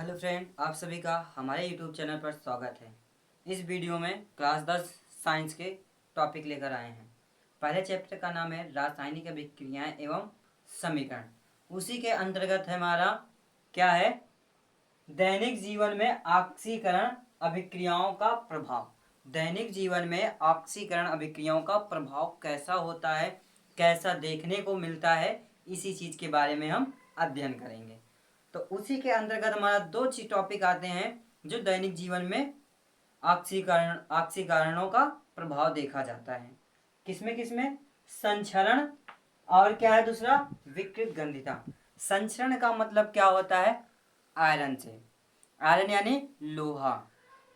Hello friend, आप सभी का हमारे यूट्यूब चैनल पर स्वागत है। इस वीडियो में क्लास 10 साइंस के टॉपिक लेकर आए हैं। पहले चैप्टर का नाम है रासायनिक अभिक्रियाएं एवं समीकरण। उसी के अंतर्गत है हमारा क्या है, दैनिक जीवन में ऑक्सीकरण अभिक्रियाओं का प्रभाव। दैनिक जीवन में ऑक्सीकरण अभिक्रियाओं का प्रभाव कैसा होता है, कैसा देखने को मिलता है, इसी चीज के बारे में हम अध्ययन करेंगे। तो उसी के अंतर्गत हमारा दो टॉपिक आते हैं जो दैनिक जीवन में ऑक्सीकरणों का प्रभाव देखा जाता है। किसमें किसमें? संचरण और क्या है दूसरा, विकृत गंधिता। संचरण का मतलब क्या होता है? आयरन से। आयरन यानी लोहा।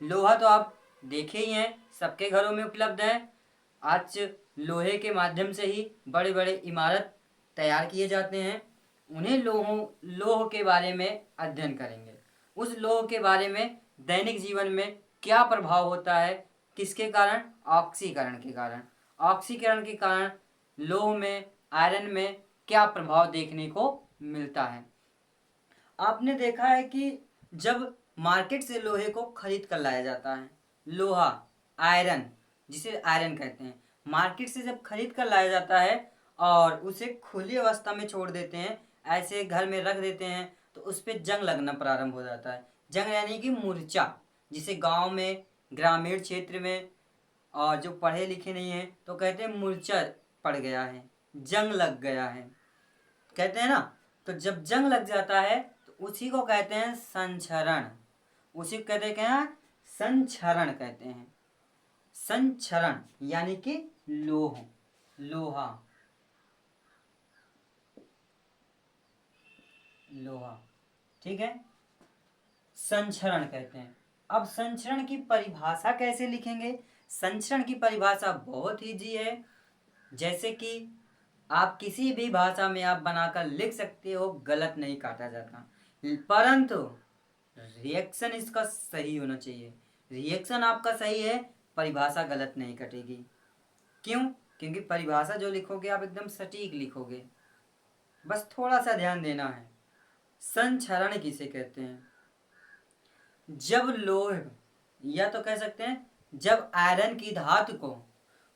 लोहा तो आप देखे ही हैं, सबके घरों में उपलब्ध है। आज लोहे के माध्यम से ही बड़े बड़े इमारत तैयार किए जाते हैं। उन्हें लोह के बारे में अध्ययन करेंगे। उस लोह के बारे में दैनिक जीवन में क्या प्रभाव होता है, किसके कारण? ऑक्सीकरण के कारण। ऑक्सीकरण के कारण लोह में, आयरन में क्या प्रभाव देखने को मिलता है। आपने देखा है कि जब मार्केट से लोहे को खरीद कर लाया जाता है, लोहा, आयरन, जिसे आयरन कहते हैं, मार्केट से जब खरीद कर लाया जाता है और उसे खुली अवस्था में छोड़ देते हैं, ऐसे घर में रख देते हैं, तो उस पर जंग लगना प्रारंभ हो जाता है। जंग यानी कि मूर्छा, जिसे गांव में, ग्रामीण क्षेत्र में और जो पढ़े लिखे नहीं है तो कहते हैं मूर्छा पड़ गया है, जंग लग गया है, कहते हैं ना। तो जब जंग लग जाता है तो उसी को कहते हैं संक्षरण। उसी को कहते हैं क्या? संक्षरण कहते हैं। संक्षरण यानी कि लोह, लोहा, लोहा, ठीक है, संचरण कहते हैं। अब संचरण की परिभाषा कैसे लिखेंगे? संचरण की परिभाषा बहुत इजी है। जैसे कि आप किसी भी भाषा में आप बनाकर लिख सकते हो, गलत नहीं काटा जाता, परंतु रिएक्शन इसका सही होना चाहिए। रिएक्शन आपका सही है, परिभाषा गलत नहीं कटेगी। क्यों? क्योंकि परिभाषा जो लिखोगे आप एकदम सटीक लिखोगे। बस थोड़ा सा ध्यान देना है। संचरण किसे कहते हैं? जब लोह, या तो कह सकते हैं जब आयरन की धातु को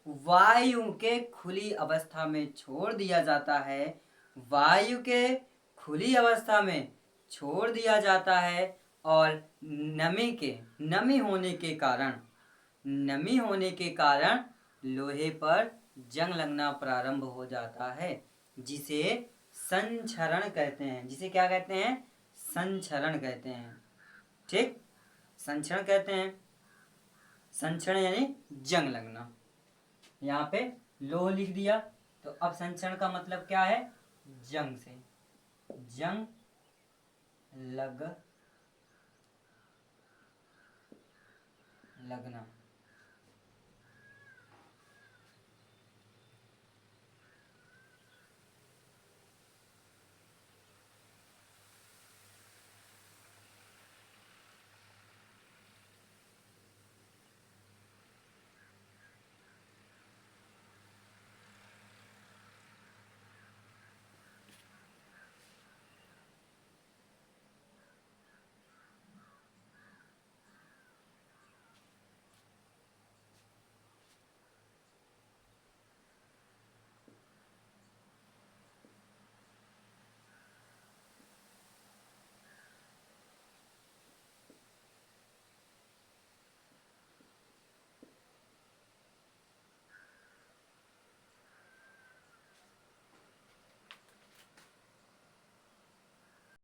वायु के खुली अवस्था में छोड़ दिया जाता है, वायु के खुली अवस्था में छोड़ दिया जाता है और नमी होने के कारण लोहे पर जंग लगना प्रारंभ हो जाता है, जिसे संचरण कहते हैं। जिसे क्या कहते हैं? संचरण कहते हैं। ठीक, संचरण कहते हैं। संचरण यानी जंग लगना। यहाँ पे लोह लिख दिया, तो अब संचरण का मतलब क्या है? जंग से, जंग लगना।